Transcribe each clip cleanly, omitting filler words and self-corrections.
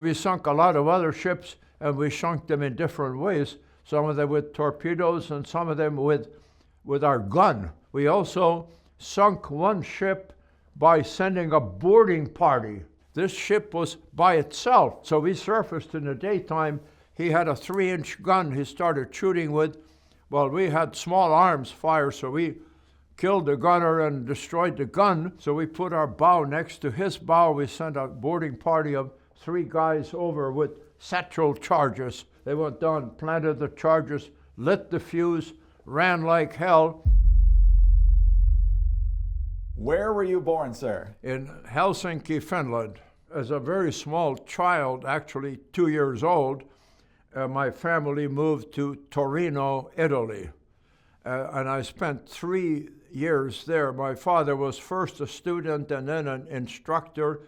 We sunk a lot of other ships, and we sunk them in different ways, some of them with torpedoes and some of them with our gun. We also sunk one ship by sending a boarding party. This ship was by itself, so we surfaced in the daytime. He had a 3-inch gun he started shooting with. Well, we had small arms fire, so we killed the gunner and destroyed the gun. So we put our bow next to his bow. We sent a boarding party of 3 guys over with satchel charges. They went down, planted the charges, lit the fuse, ran like hell. Where were you born, sir? In Helsinki, Finland. As a very small child, actually 2 years old, my family moved to Torino, Italy. And I spent 3 years there. My father was first a student and then an instructor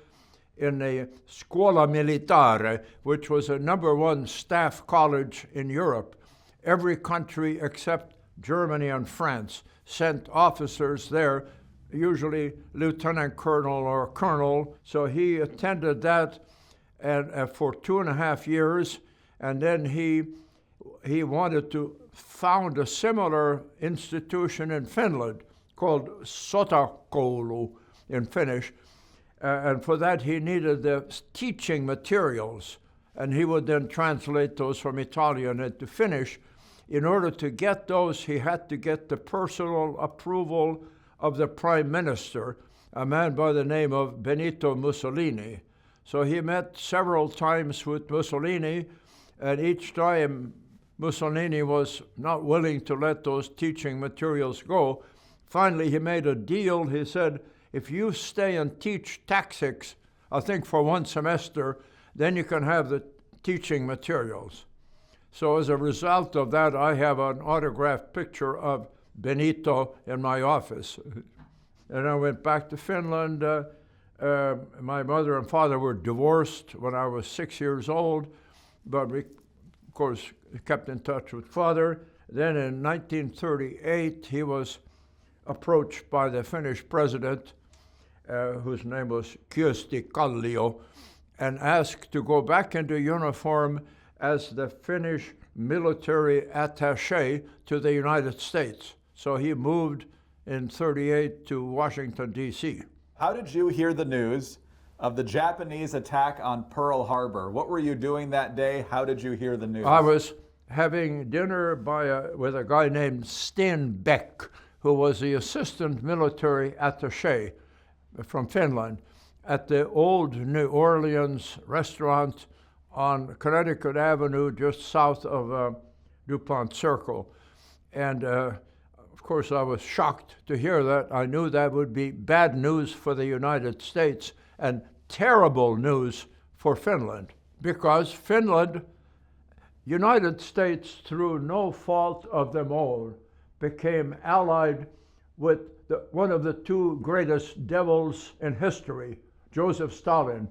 in the Scuola Militare, which was a #1 staff college in Europe. Every country except Germany and France sent officers there, usually lieutenant colonel or colonel. So he attended that and for 2.5 years, and then he wanted to found a similar institution in Finland called Sotakoulu in Finnish. And for that, he needed the teaching materials, and he would then translate those from Italian into Finnish. In order to get those, he had to get the personal approval of the prime minister, a man by the name of Benito Mussolini. So he met several times with Mussolini, and each time Mussolini was not willing to let those teaching materials go. Finally, he made a deal. He said, if you stay and teach tactics, I think for 1 semester, then you can have the teaching materials. So as a result of that, I have an autographed picture of Benito in my office. And I went back to Finland. My mother and father were divorced when I was 6 years old, but we, of course, kept in touch with father. Then in 1938, he was approached by the Finnish president, whose name was Kyösti Kallio, and asked to go back into uniform as the Finnish Military Attache to the United States. So he moved in 1938 to Washington, D.C. How did you hear the news of the Japanese attack on Pearl Harbor? What were you doing that day? How did you hear the news? I was having dinner with a guy named Sten Beck, who was the assistant military attaché from Finland, at the old New Orleans restaurant on Connecticut Avenue, just south of DuPont Circle. And of course, I was shocked to hear that. I knew that would be bad news for the United States and terrible news for Finland, because Finland, United States, through no fault of their own, became allied with one of the 2 greatest devils in history, Joseph Stalin.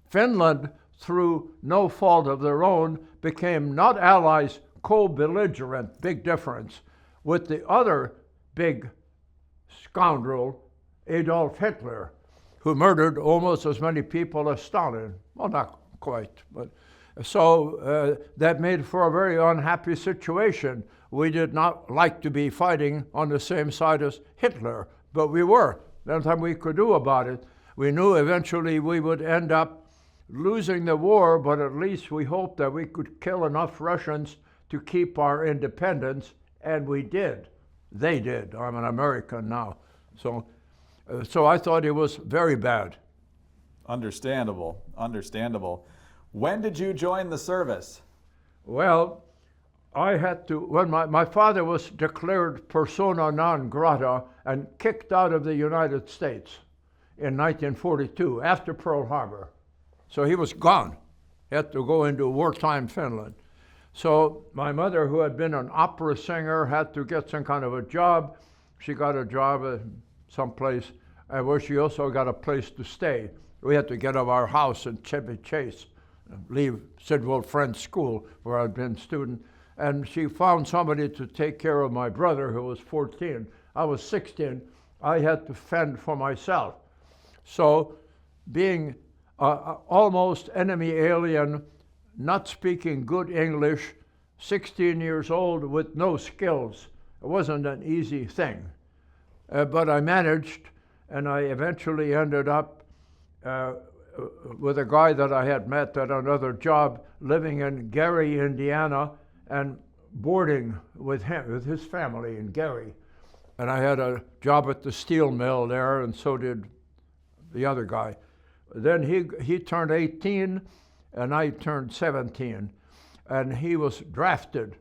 Finland, through no fault of their own, became not allies, co-belligerent, big difference, with the other big scoundrel, Adolf Hitler, who murdered almost as many people as Stalin. Well, not quite, but so that made for a very unhappy situation. We did not like to be fighting on the same side as Hitler, but we were. There's nothing we could do about it. We knew eventually we would end up losing the war, but at least we hoped that we could kill enough Russians to keep our independence, and we did. They did. I'm an American now. So I thought it was very bad. Understandable, understandable. When did you join the service? Well, I had to, when my father was declared persona non grata and kicked out of the United States in 1942 after Pearl Harbor. So he was gone. He had to go into wartime Finland. So my mother, who had been an opera singer, had to get some kind of a job. She got a job someplace where she also got a place to stay. We had to get out of our house in Chevy Chase, leave Sidwell Friends School, where I'd been a student. And she found somebody to take care of my brother, who was 14. I was 16. I had to fend for myself. So being almost enemy alien, not speaking good English, 16 years old with no skills. It wasn't an easy thing. But I managed, and I eventually ended up with a guy that I had met at another job, living in Gary, Indiana, and boarding with him, with his family in Gary. And I had a job at the steel mill there, and so did the other guy. Then he turned 18, and I turned 17, and he was drafted.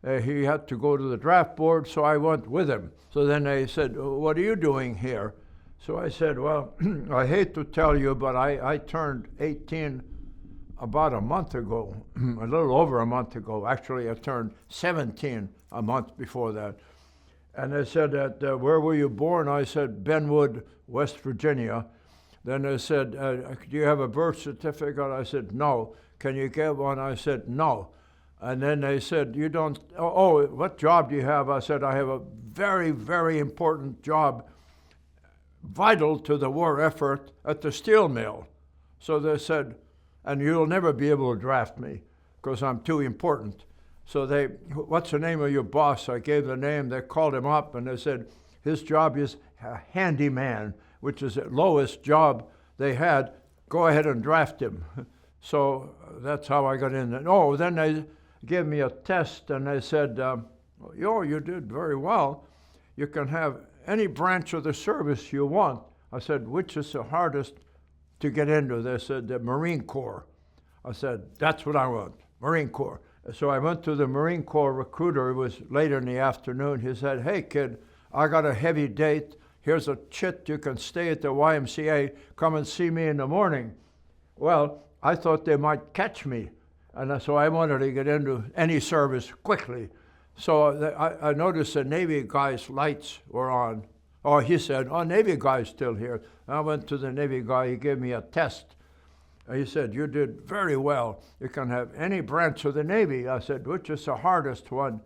He had to go to the draft board, so I went with him. So then they said, "What are you doing here?" So I said, "Well, I hate to tell you, but I turned 18 about a month ago, a little over a month ago. Actually, I turned 17 a month before that." And they said, "Where were you born?" I said, "Benwood, West Virginia." Then they said, "Do you have a birth certificate?" I said, "No." "Can you get one?" I said, "No." And then they said, "You don't, oh, what job do you have?" I said, "I have a very, very important job, vital to the war effort at the steel mill." So they said, "And you'll never be able to draft me because I'm too important." So they, "What's the name of your boss?" I gave the name. They called him up and they said, "His job is a handyman," which is the lowest job they had. "Go ahead and draft him." So that's how I got in. Oh, then they gave me a test and they said, you did very well. You can have any branch of the service you want." I said, "Which is the hardest to get into?" They said, "The Marine Corps." I said, "That's what I want, Marine Corps." So I went to the Marine Corps recruiter. It was later in the afternoon. He said, "Hey, kid, I got a heavy date. Here's a chit. You can stay at the YMCA. Come and see me in the morning." Well, I thought they might catch me. And so I wanted to get into any service quickly. So I noticed the Navy guy's lights were on. Oh, he said, "Oh, Navy guy's still here." I went to the Navy guy. He gave me a test. He said, "You did very well. You can have any branch of the Navy." I said, "Which is the hardest one?"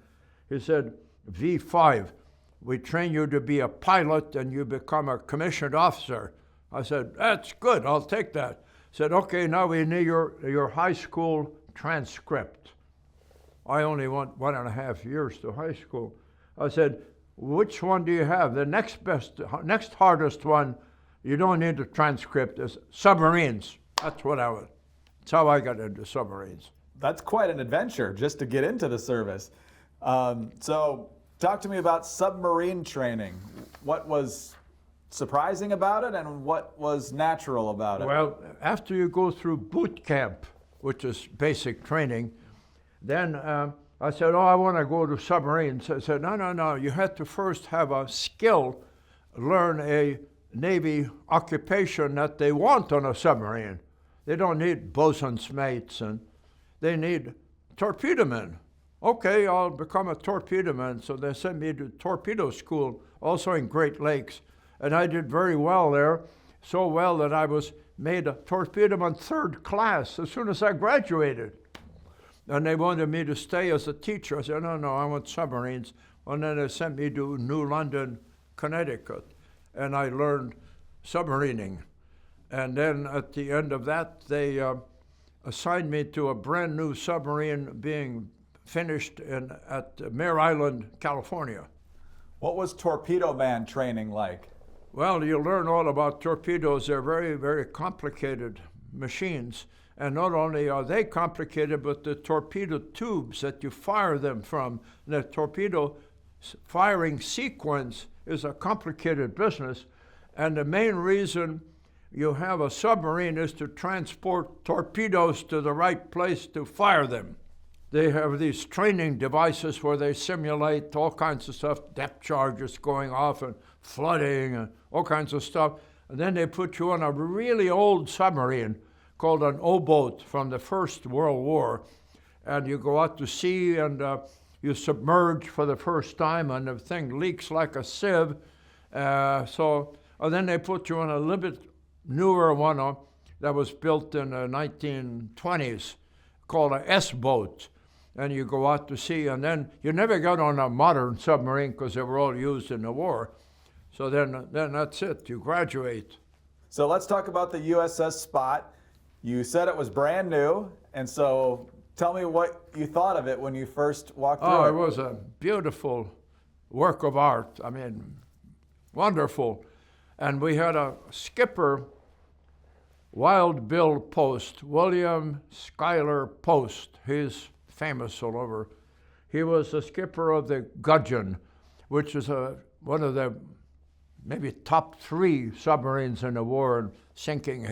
He said, "V5. We train you to be a pilot and you become a commissioned officer." I said, "That's good. I'll take that." He said, "Okay, now we need your high school transcript." I only went 1.5 years to high school. I said, "Which one do you have?" "The next hardest one, you don't need a transcript, is submarines." That's what I was. That's how I got into submarines. That's quite an adventure just to get into the service. So talk to me about submarine training. What was surprising about it and what was natural about it? Well, after you go through boot camp, which is basic training, then I said, "Oh, I want to go to submarines." I said, No. You have to first have a skill, learn a Navy occupation that they want on a submarine. They don't need bosun's mates, and they need torpedomen. Okay, I'll become a torpedoman. So they sent me to torpedo school, also in Great Lakes. And I did very well there, so well that I was made a torpedoman 3rd class as soon as I graduated. And they wanted me to stay as a teacher. I said, no, I want submarines. And then they sent me to New London, Connecticut, and I learned submarining. And then at the end of that, they assigned me to a brand new submarine being finished at Mare Island, California. What was Torpedoman training like? Well, you learn all about torpedoes. They're very, very complicated machines. And not only are they complicated, but the torpedo tubes that you fire them from, the torpedo firing sequence is a complicated business. And the main reason you have a submarine is to transport torpedoes to the right place to fire them. They have these training devices where they simulate all kinds of stuff, depth charges going off and flooding and all kinds of stuff. And then they put you on a really old submarine called an O-boat from the First World War. And you go out to sea and you submerge for the first time and the thing leaks like a sieve. And then they put you on a little bit newer one that was built in the 1920s called an S-boat. And you go out to sea, and then you never got on a modern submarine because they were all used in the war. So then that's it, you graduate. So let's talk about the USS Spot. You said it was brand new, and so tell me what you thought of it when you first walked through Oh, it. it was a beautiful work of art. I mean, wonderful. And we had a skipper, Wild Bill Post, William Schuyler Post. He's famous all over. He was the skipper of the Gudgeon, which is one of the maybe top 3 submarines in the war and sinking.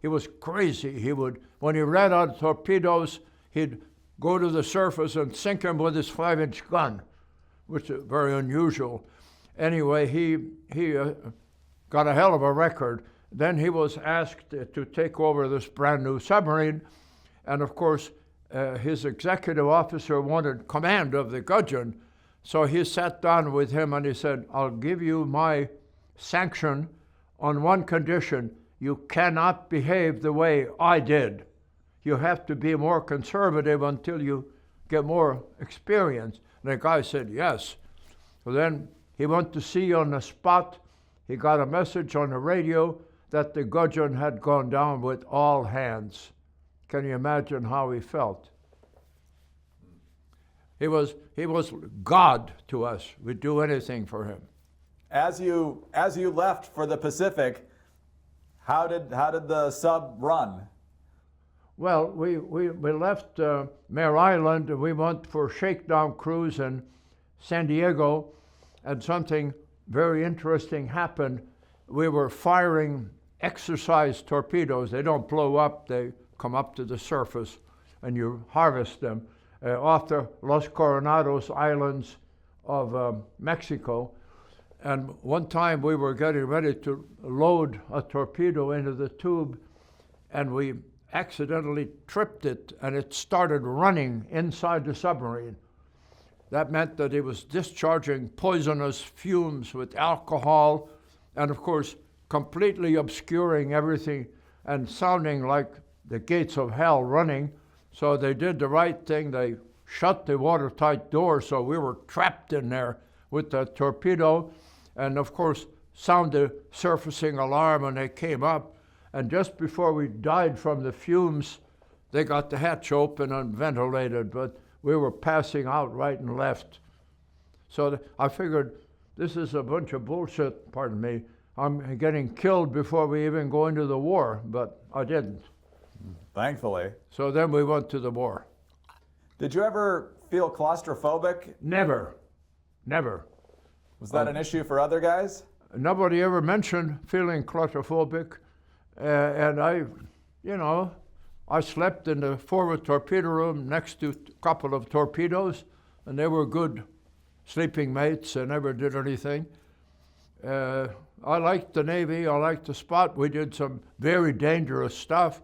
He was crazy. He would, when he ran out of torpedoes, he'd go to the surface and sink them with his 5-inch gun, which is very unusual. Anyway, he got a hell of a record. Then he was asked to take over this brand new submarine, and of course, his executive officer wanted command of the Gudgeon, so he sat down with him and he said, I'll give you my sanction on one condition: you cannot behave the way I did. You have to be more conservative until you get more experience. And the guy said, yes. So then he went to sea on the spot. He got a message on the radio that the Gudgeon had gone down with all hands. Can you imagine how he felt? He was God to us. We'd do anything for him. As you left for the Pacific, how did the sub run? Well, we left Mare Island and we went for a shakedown cruise in San Diego, and something very interesting happened. We were firing exercise torpedoes. They don't blow up, they come up to the surface and you harvest them off the Los Coronados Islands of Mexico. And one time we were getting ready to load a torpedo into the tube, and we accidentally tripped it, and it started running inside the submarine. That meant that it was discharging poisonous fumes with alcohol, and of course, completely obscuring everything and sounding like the gates of hell running. So they did the right thing. They shut the watertight door, so we were trapped in there with the torpedo, and of course, sounded surfacing alarm, and they came up. And just before we died from the fumes, they got the hatch open and ventilated, but we were passing out right and left. So I figured, this is a bunch of bullshit, pardon me. I'm getting killed before we even go into the war, but I didn't. Thankfully. So then we went to the war. Did you ever feel claustrophobic? Never. Was that an issue for other guys? Nobody ever mentioned feeling claustrophobic. And I slept in the forward torpedo room next to a couple of torpedoes, and they were good sleeping mates. I never did anything. I liked the Navy. I liked the Spot. We did some very dangerous stuff.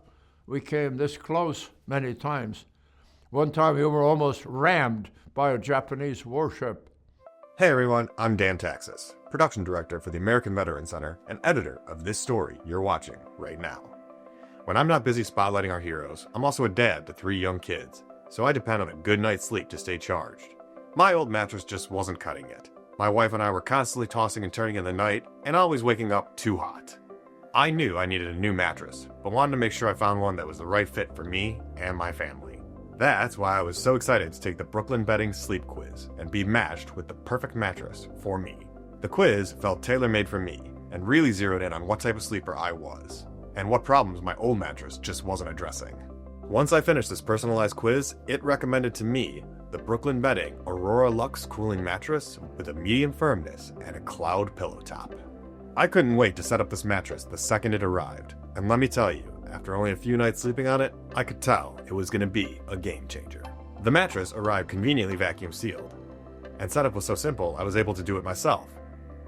We came this close many times. One time we were almost rammed by a Japanese warship. Hey everyone, I'm Dan Taxis, production director for the American Veterans Center and editor of this story you're watching right now. When I'm not busy spotlighting our heroes, I'm also a dad to 3 young kids, so I depend on a good night's sleep to stay charged. My old mattress just wasn't cutting it. My wife and I were constantly tossing and turning in the night, and always waking up too hot. I knew I needed a new mattress, but wanted to make sure I found one that was the right fit for me and my family. That's why I was so excited to take the Brooklyn Bedding Sleep Quiz and be matched with the perfect mattress for me. The quiz felt tailor-made for me and really zeroed in on what type of sleeper I was, and what problems my old mattress just wasn't addressing. Once I finished this personalized quiz, it recommended to me the Brooklyn Bedding Aurora Luxe Cooling Mattress with a medium firmness and a cloud pillow top. I couldn't wait to set up this mattress the second it arrived, and let me tell you, after only a few nights sleeping on it, I could tell it was going to be a game changer. The mattress arrived conveniently vacuum sealed, and setup was so simple I was able to do it myself,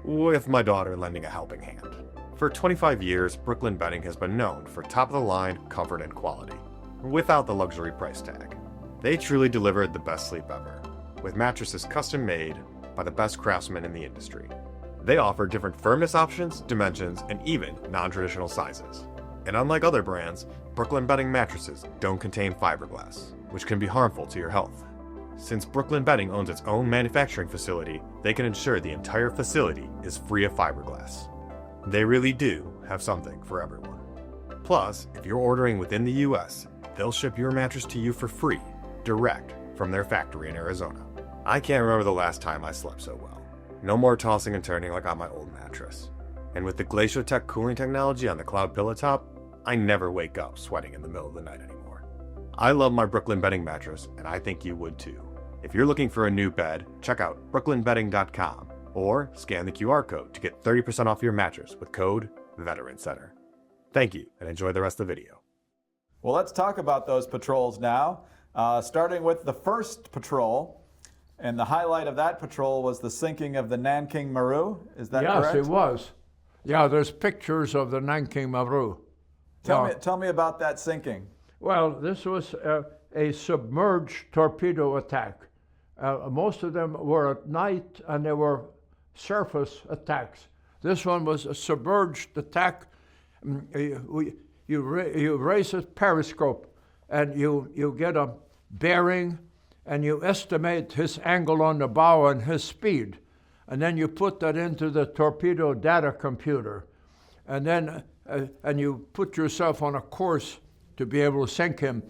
with my daughter lending a helping hand. For 25 years, Brooklyn Bedding has been known for top-of-the-line comfort and quality, without the luxury price tag. They truly delivered the best sleep ever, with mattresses custom-made by the best craftsmen in the industry. They offer different firmness options, dimensions, and even non-traditional sizes. And unlike other brands, Brooklyn Bedding mattresses don't contain fiberglass, which can be harmful to your health. Since Brooklyn Bedding owns its own manufacturing facility, they can ensure the entire facility is free of fiberglass. They really do have something for everyone. Plus, if you're ordering within the US, they'll ship your mattress to you for free, direct from their factory in Arizona. I can't remember the last time I slept so well. No more tossing and turning like on my old mattress. And with the Glacier Tech cooling technology on the cloud pillow top, I never wake up sweating in the middle of the night anymore. I love my Brooklyn bedding mattress, and I think you would too. If you're looking for a new bed, check out brooklynbedding.com or scan the QR code to get 30% off your mattress with code Veteran Center. Thank you, and enjoy the rest of the video. Well, let's talk about those patrols now, starting with the first patrol. And the highlight of that patrol was the sinking of the Nanking Maru. Is that correct? Yes, it was. Yeah, there's pictures of the Nanking Maru. Tell me about that sinking. Well, this was a submerged torpedo attack. Most of them were at night, and they were surface attacks. This one was a submerged attack. You raise a periscope, and you get a bearing, and you estimate his angle on the bow and his speed. And then you put that into the torpedo data computer. And then and you put yourself on a course to be able to sink him.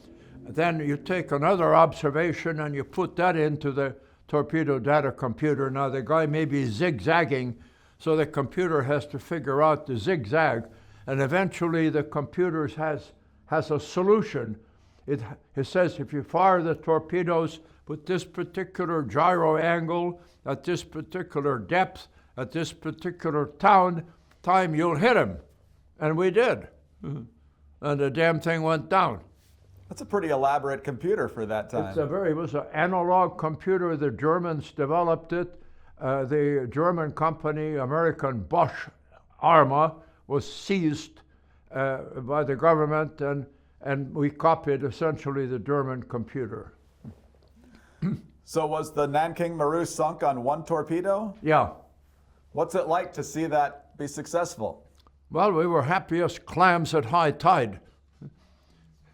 Then you take another observation and you put that into the torpedo data computer. Now the guy may be zigzagging, so the computer has to figure out the zigzag. And eventually the computer has a solution. It says if you fire the torpedoes with this particular gyro angle, at this particular depth, at this particular time, you'll hit him. And we did. And the damn thing went down. That's a pretty elaborate computer for that time. It was an analog computer. The Germans developed it. The German company, American Bosch Arma, was seized by the government, and we copied essentially the German computer. So was the Nanking Maru sunk on one torpedo? Yeah. What's it like to see that be successful? Well, we were happy as clams at high tide.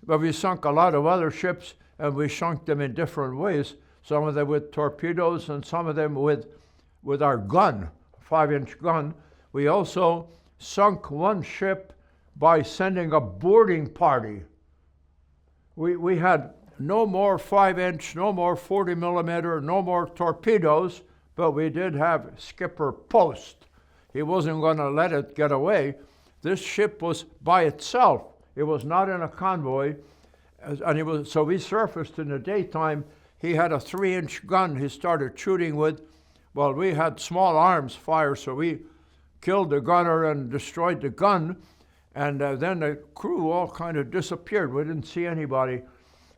But we sunk a lot of other ships, and we sunk them in different ways. Some of them with torpedoes, and some of them with our gun, 5-inch gun. We also sunk one ship by sending a boarding party. We had no more 5-inch, no more 40 millimeter, no more torpedoes, but we did have Skipper Post. He wasn't going to let it get away. This ship was by itself. It was not in a convoy, and so we surfaced in the daytime. He had a 3-inch gun he started shooting with. Well, we had small arms fire, so we killed the gunner and destroyed the gun, and then the crew all kind of disappeared. We didn't see anybody.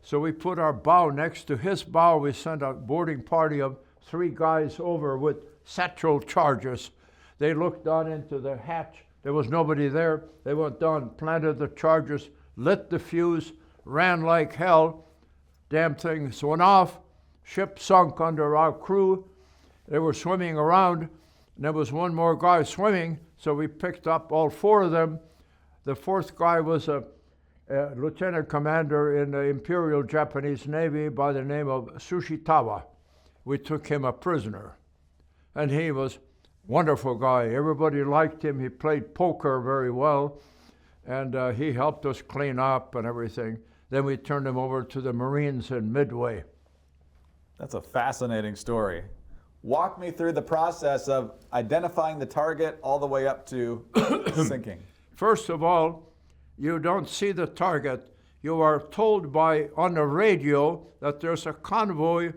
So we put our bow next to his bow. We sent a boarding party of 3 guys over with satchel charges. They looked down into the hatch. There was nobody there. They went down, planted the charges, lit the fuse, ran like hell. Damn things went off. Ship sunk under our crew. They were swimming around, and there was one more guy swimming, so we picked up all 4 of them. The 4th guy was a lieutenant commander in the Imperial Japanese Navy by the name of Tsushitawa. We took him a prisoner, and he was a wonderful guy. Everybody liked him. He played poker very well, and he helped us clean up and everything. Then we turned him over to the Marines in Midway. That's a fascinating story. Walk me through the process of identifying the target all the way up to sinking. First of all, you don't see the target. You are told on the radio that there's a convoy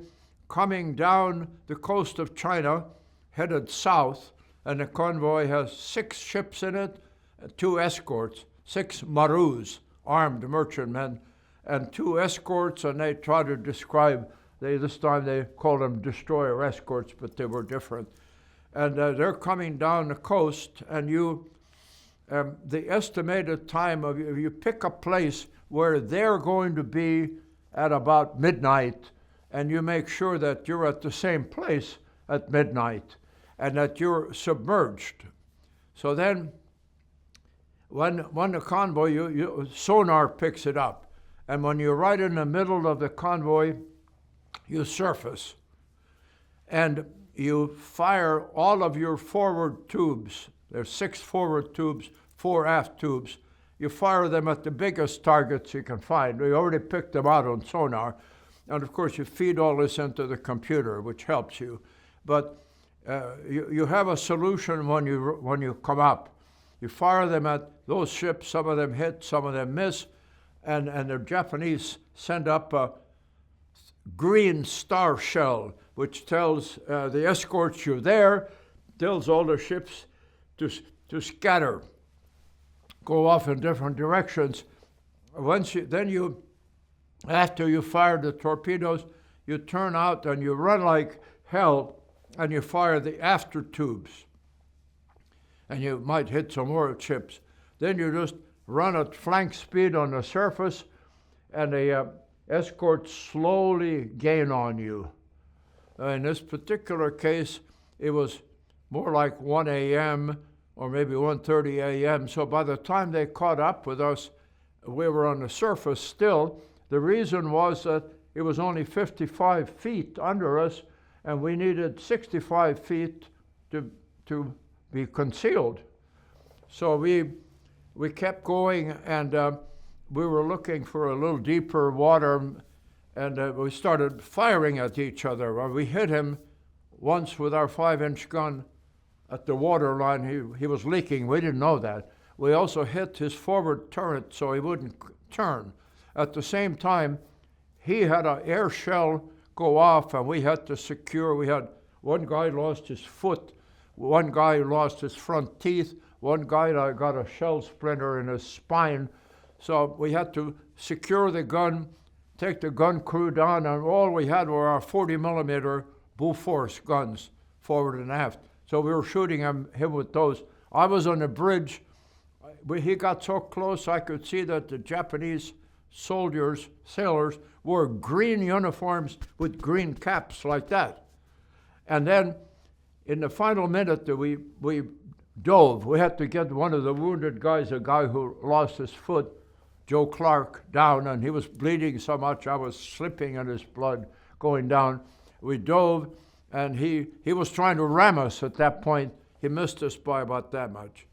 coming down the coast of China, headed south, and the convoy has 6 ships in it, 2 escorts, 6 Marus, armed merchantmen, and 2 escorts, and they try to describe, this time they call them destroyer escorts, but they were different. And they're coming down the coast, and the estimated time of you pick a place where they're going to be at about midnight, and you make sure that you're at the same place at midnight and that you're submerged. So then when the convoy, sonar picks it up, and when you're right in the middle of the convoy, you surface and you fire all of your forward tubes. There's 6 forward tubes, 4 aft tubes. you fire them at the biggest targets you can find. We already picked them out on sonar. And of course, you feed all this into the computer, which helps you. But you have a solution when you come up. You fire them at those ships, some of them hit, some of them miss, and the Japanese send up a green star shell, which tells the escorts you're there, tells all the ships to scatter, go off in different directions. After you fire the torpedoes, you turn out and you run like hell, and you fire the after tubes. And you might hit some more ships. Then you just run at flank speed on the surface, and the escorts slowly gain on you. In this particular case, it was more like 1 a.m. or maybe 1:30 a.m. So by the time they caught up with us, we were on the surface still. The reason was that it was only 55 feet under us, and we needed 65 feet to be concealed. So we kept going, and we were looking for a little deeper water, and we started firing at each other. We hit him once with our 5-inch gun at the water line. He was leaking. We didn't know that. We also hit his forward turret so he wouldn't turn. At the same time, he had an air shell go off, and we had to secure. We had one guy lost his foot, one guy lost his front teeth, one guy got a shell splinter in his spine. So we had to secure the gun, take the gun crew down, and all we had were our 40-millimeter Bofors guns, forward and aft. So we were shooting him with those. I was on the bridge. He got so close I could see that the Japanese sailors, wore green uniforms with green caps like that. And then in the final minute that we dove, we had to get one of the wounded guys, a guy who lost his foot, Joe Clark, down, and he was bleeding so much I was slipping in his blood going down. We dove, and he was trying to ram us at that point. He missed us by about that much.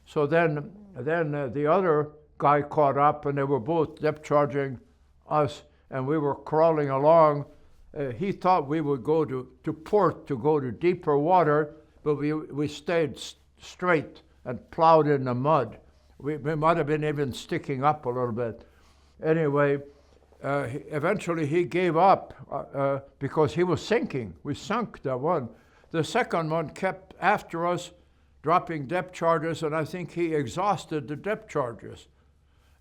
So then the other guy caught up, and they were both depth charging us, and we were crawling along. He thought we would go to port to go to deeper water, but we stayed straight and plowed in the mud. We might have been even sticking up a little bit. Anyway, eventually he gave up because he was sinking. We sunk that one. The second one kept after us, dropping depth charges, and I think he exhausted the depth charges.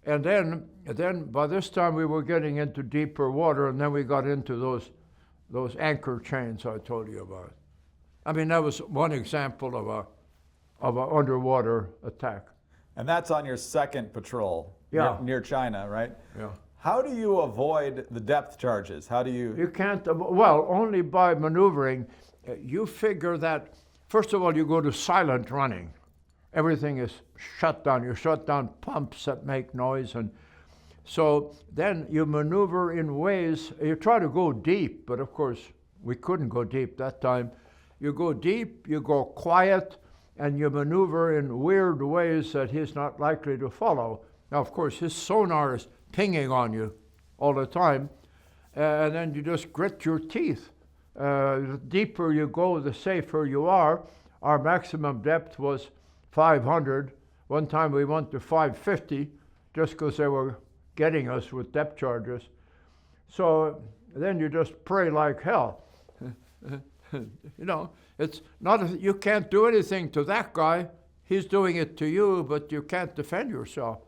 And then by this time we were getting into deeper water, and then we got into those anchor chains I told you about. I mean, that was one example of an underwater attack. And that's on your second patrol, yeah, near China, right? Yeah. How do you avoid the depth charges? How do you? You can't, well, only by maneuvering. You figure that, first of all, you go to silent running. Everything is shut down. You shut down pumps that make noise. And so then you maneuver in ways, you try to go deep, but of course we couldn't go deep that time. You go deep, you go quiet, and you maneuver in weird ways that he's not likely to follow. Now, of course, his sonar is pinging on you all the time, and then you just grit your teeth. The deeper you go, the safer you are. Our maximum depth was 500. One time we went to 550 just because they were getting us with depth charges. So then you just pray like hell. You know, it's not, you can't do anything to that guy. He's doing it to you, but you can't defend yourself.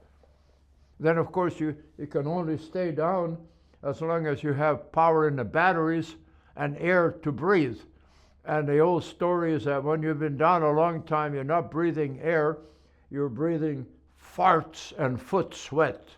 Then, of course, you can only stay down as long as you have power in the batteries and air to breathe. And the old story is that when you've been down a long time, you're not breathing air, you're breathing farts and foot sweat.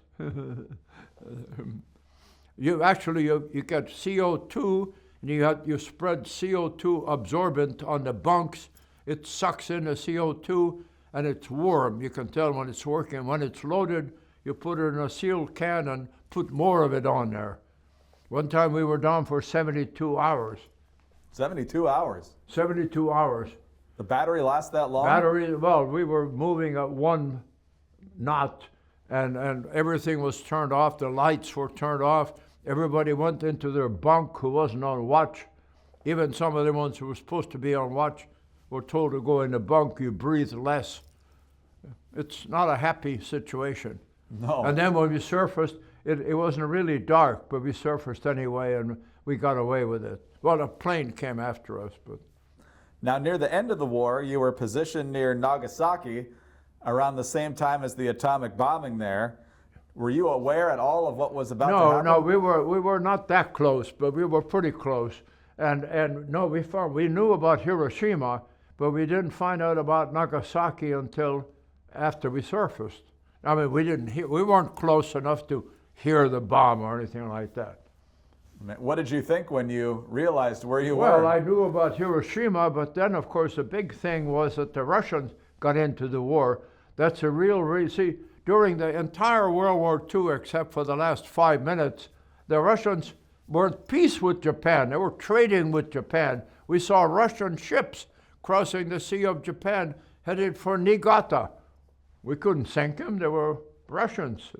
You get CO2, and you spread CO2 absorbent on the bunks. It sucks in the CO2, and it's warm. You can tell when it's working. When it's loaded, you put it in a sealed can and put more of it on there. One time we were down for 72 hours. 72 hours? 72 hours. The battery lasts that long? Well, we were moving at 1 knot, and everything was turned off, the lights were turned off, everybody went into their bunk who wasn't on watch. Even some of the ones who were supposed to be on watch were told to go in the bunk, you breathe less. It's not a happy situation. No. And then when we surfaced, it wasn't really dark, but we surfaced anyway, and we got away with it. Well, a plane came after us, but... Now, near the end of the war, you were positioned near Nagasaki around the same time as the atomic bombing there. Were you aware at all of what was about to happen? No, we were not that close, but we were pretty close. And no, we knew about Hiroshima, but we didn't find out about Nagasaki until after we surfaced. I mean, we weren't close enough to hear the bomb or anything like that. What did you think when you realized where you were? Well, I knew about Hiroshima, but then, of course, the big thing was that the Russians got into the war. That's a real reason. See, during the entire World War II, except for the last 5 minutes, the Russians were at peace with Japan. They were trading with Japan. We saw Russian ships crossing the Sea of Japan headed for Niigata. We couldn't sink them. They were Russians.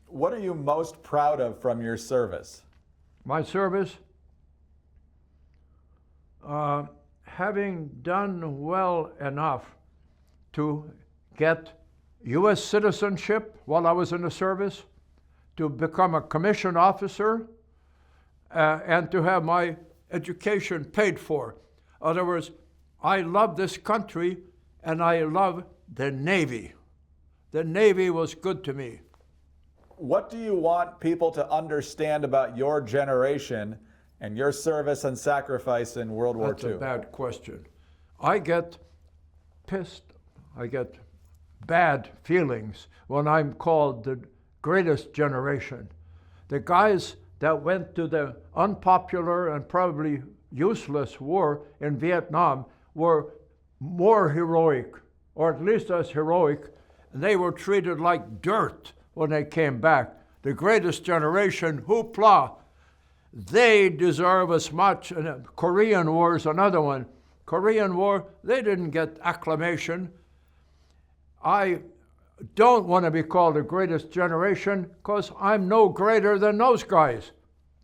What are you most proud of from your service? My service? Having done well enough to get U.S. citizenship while I was in the service, to become a commissioned officer, and to have my education paid for. In other words, I love this country and I love the Navy. The Navy was good to me. What do you want people to understand about your generation and your service and sacrifice in World War II? That's a bad question. I get pissed. I get bad feelings when I'm called the greatest generation. The guys that went to the unpopular and probably useless war in Vietnam were more heroic, or at least as heroic, and they were treated like dirt when they came back. The greatest generation, hoopla, they deserve as much. And the Korean War is another one. Korean War, they didn't get acclamation. I don't want to be called the greatest generation because I'm no greater than those guys.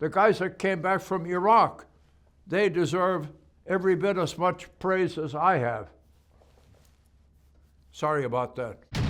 The guys that came back from Iraq, they deserve every bit as much praise as I have. Sorry about that.